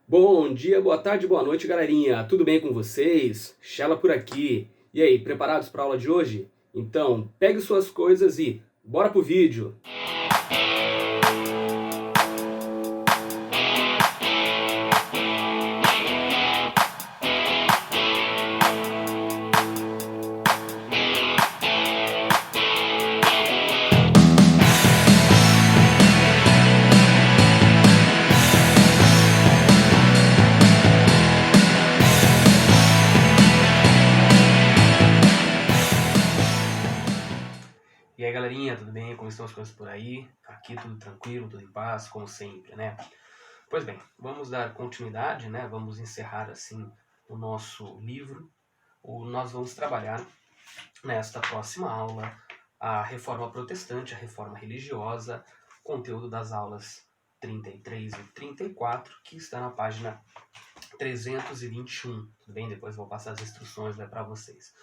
Bom dia, boa tarde, boa noite, galerinha. Tudo bem com vocês? Shella por aqui. E aí, preparados para a aula de hoje? Então, pegue suas coisas e bora pro vídeo. E aí, galerinha, tudo bem? Como estão as coisas por aí? Aqui tudo tranquilo, tudo em paz, como sempre, né? Pois bem, vamos dar continuidade, né? Vamos encerrar assim o nosso livro. Nós vamos trabalhar nesta próxima aula a Reforma Protestante, a Reforma Religiosa, conteúdo das aulas 33 e 34, que está na página 321, tudo bem? Depois vou passar as instruções para vocês.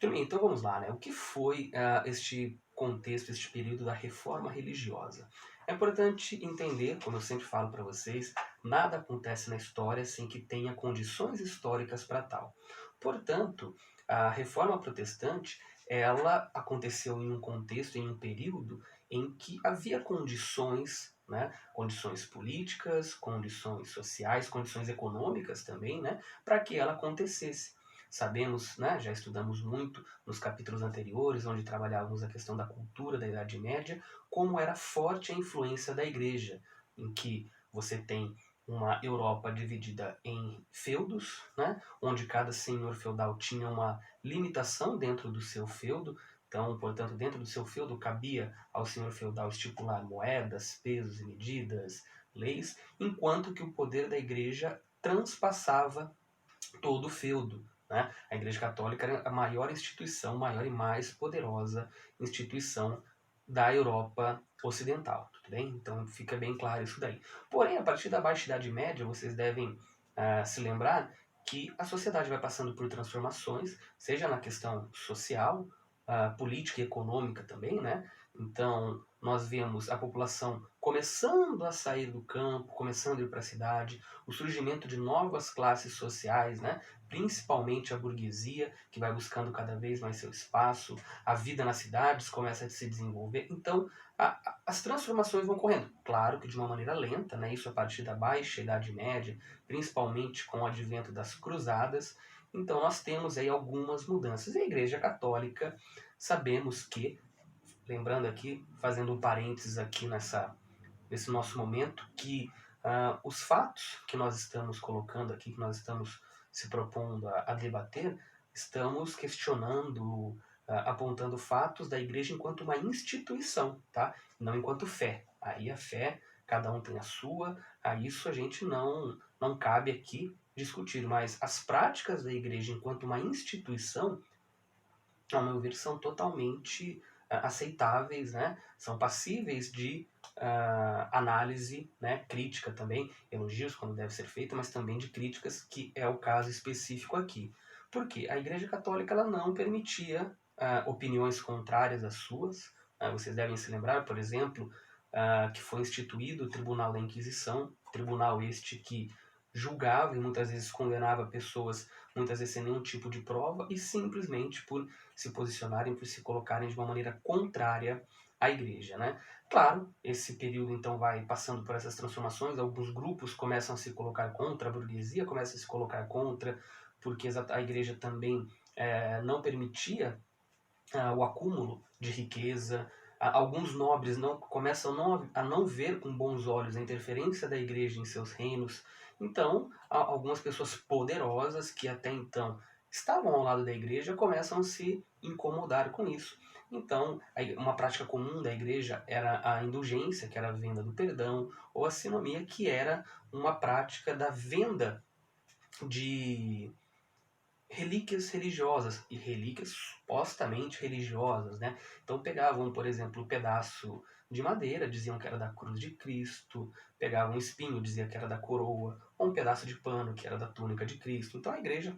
Então vamos lá, né? O que foi este contexto, este período da reforma religiosa? É importante entender, como eu sempre falo para vocês, nada acontece na história sem que tenha condições históricas para tal. Portanto, a reforma protestante, ela aconteceu em um contexto, em um período em que havia condições, né, condições políticas, condições sociais, condições econômicas também, né, para que ela acontecesse. Sabemos, né, já estudamos muito nos capítulos anteriores, onde trabalhávamos a questão da cultura da Idade Média, como era forte a influência da Igreja, em que você tem uma Europa dividida em feudos, né, onde cada senhor feudal tinha uma limitação dentro do seu feudo. Então, portanto, dentro do seu feudo cabia ao senhor feudal estipular moedas, pesos e medidas, leis, enquanto que o poder da Igreja transpassava todo o feudo. Né? A Igreja Católica era a maior instituição, maior e mais poderosa instituição da Europa Ocidental. Tudo bem? Então fica bem claro isso daí. Porém, a partir da Baixa Idade Média, vocês devem se lembrar que a sociedade vai passando por transformações, seja na questão social, política e econômica também, né? Então, nós vemos a população começando a sair do campo, começando a ir para a cidade, o surgimento de novas classes sociais, né? Principalmente a burguesia, que vai buscando cada vez mais seu espaço, a vida nas cidades começa a se desenvolver. Então, as transformações vão correndo. Claro que de uma maneira lenta, né? Isso a partir da Baixa Idade Média, principalmente com o advento das cruzadas. Então, nós temos aí algumas mudanças. E a Igreja Católica, sabemos que, lembrando aqui, fazendo um parênteses aqui nesse nosso momento, que os fatos que nós estamos colocando aqui, que nós estamos se propondo a debater, estamos questionando, apontando fatos da igreja enquanto uma instituição, tá? Não enquanto fé. Aí a fé, cada um tem a sua, a isso a gente não cabe aqui discutir, mas as práticas da igreja enquanto uma instituição, ao meu ver, são totalmente aceitáveis, né? São passíveis de análise, né? Crítica também, elogios quando deve ser feito, mas também de críticas, que é o caso específico aqui. Porque a Igreja Católica ela não permitia opiniões contrárias às suas. Vocês devem se lembrar, por exemplo, que foi instituído o Tribunal da Inquisição, tribunal este que julgava e muitas vezes condenava pessoas, muitas vezes sem nenhum tipo de prova, e simplesmente por se posicionarem, por se colocarem de uma maneira contrária à igreja, né? Claro, esse período então vai passando por essas transformações, alguns grupos começam a se colocar contra a burguesia, começam a se colocar contra, porque a igreja também não permitia o acúmulo de riqueza. Alguns nobres começam a não ver com bons olhos a interferência da igreja em seus reinos. Então, algumas pessoas poderosas que até então estavam ao lado da igreja começam a se incomodar com isso. Então, uma prática comum da igreja era a indulgência, que era a venda do perdão, ou a sinomia, que era uma prática da venda de relíquias religiosas, e relíquias supostamente religiosas, né? Então pegavam, por exemplo, um pedaço de madeira, diziam que era da cruz de Cristo, pegavam um espinho, dizia que era da coroa, ou um pedaço de pano, que era da túnica de Cristo. Então a igreja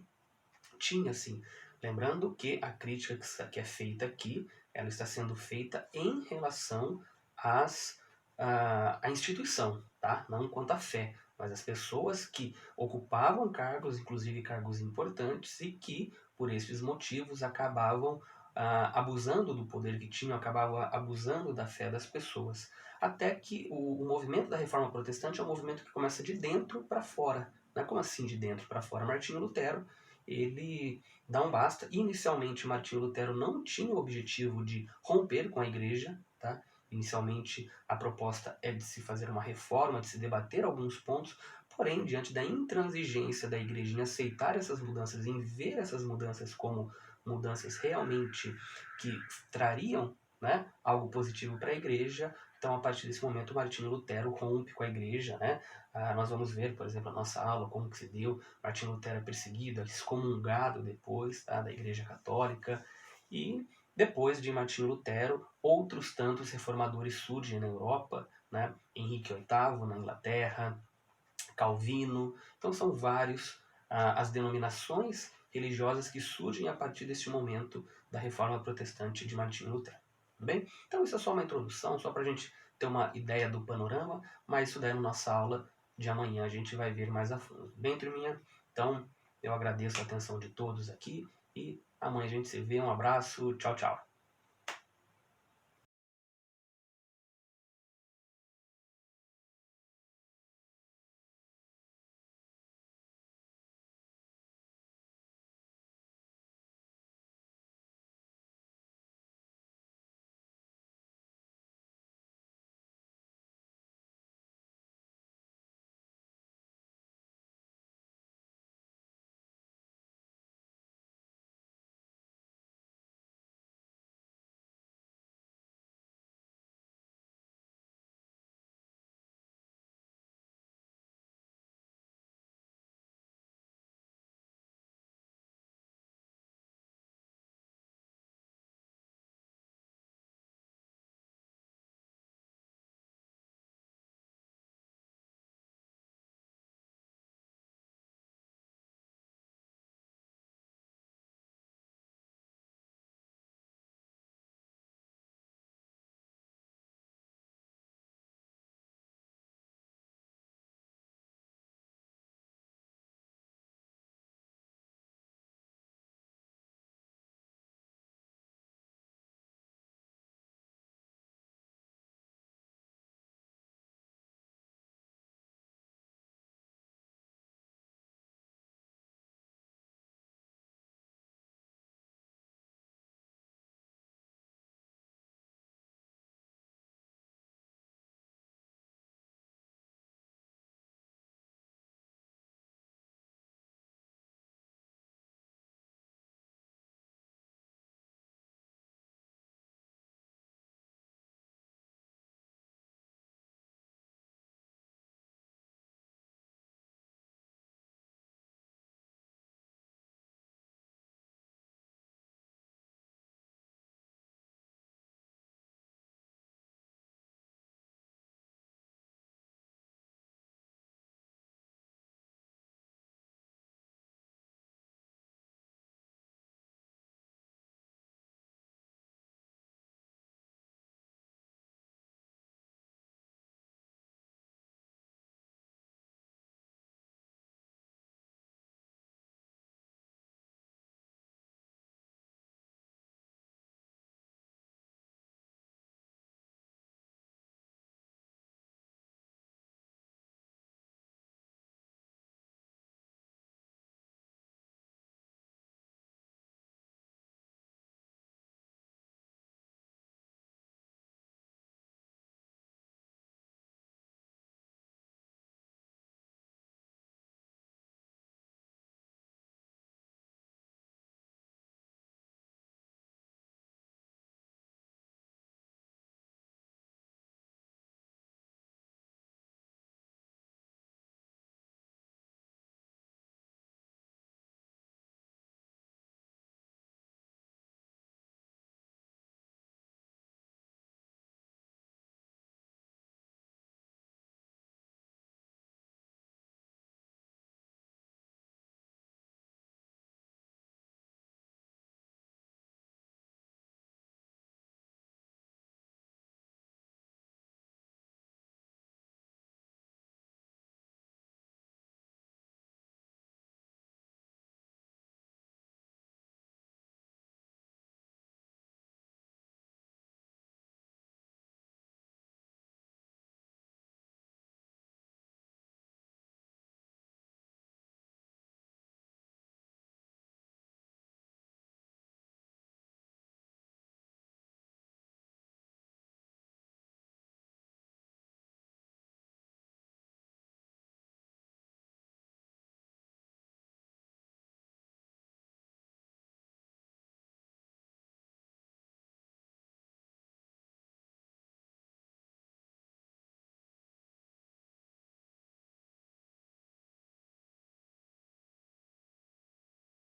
tinha, assim, lembrando que a crítica que é feita aqui, ela está sendo feita em relação à instituição, tá? Não quanto à fé. mas as pessoas que ocupavam cargos, inclusive cargos importantes, e que, por esses motivos, acabavam abusando do poder que tinham, acabavam abusando da fé das pessoas. Até que o movimento da Reforma Protestante é um movimento que começa de dentro para fora. Não é como assim de dentro para fora? Martinho Lutero, ele dá um basta. Inicialmente, Martinho Lutero não tinha o objetivo de romper com a igreja, tá? Inicialmente, a proposta é de se fazer uma reforma, de se debater alguns pontos, porém, diante da intransigência da igreja em aceitar essas mudanças, em ver essas mudanças como mudanças realmente que trariam, né, algo positivo para a igreja, então, a partir desse momento, Martinho Lutero rompe com a igreja, né? Nós vamos ver, por exemplo, a nossa aula, como que se deu. Martinho Lutero é perseguido, é excomungado depois, tá, da igreja católica. E depois de Martinho Lutero, outros tantos reformadores surgem na Europa, né? Henrique VIII na Inglaterra, Calvino. Então, são vários as denominações religiosas que surgem a partir desse momento da Reforma Protestante de Martinho Lutero. Tudo bem? Então isso é só uma introdução, só para a gente ter uma ideia do panorama, mas isso daí na nossa aula de amanhã a gente vai ver mais a fundo. Bem, turminha? Então eu agradeço a atenção de todos aqui e amanhã a gente se vê. Um abraço, tchau, tchau.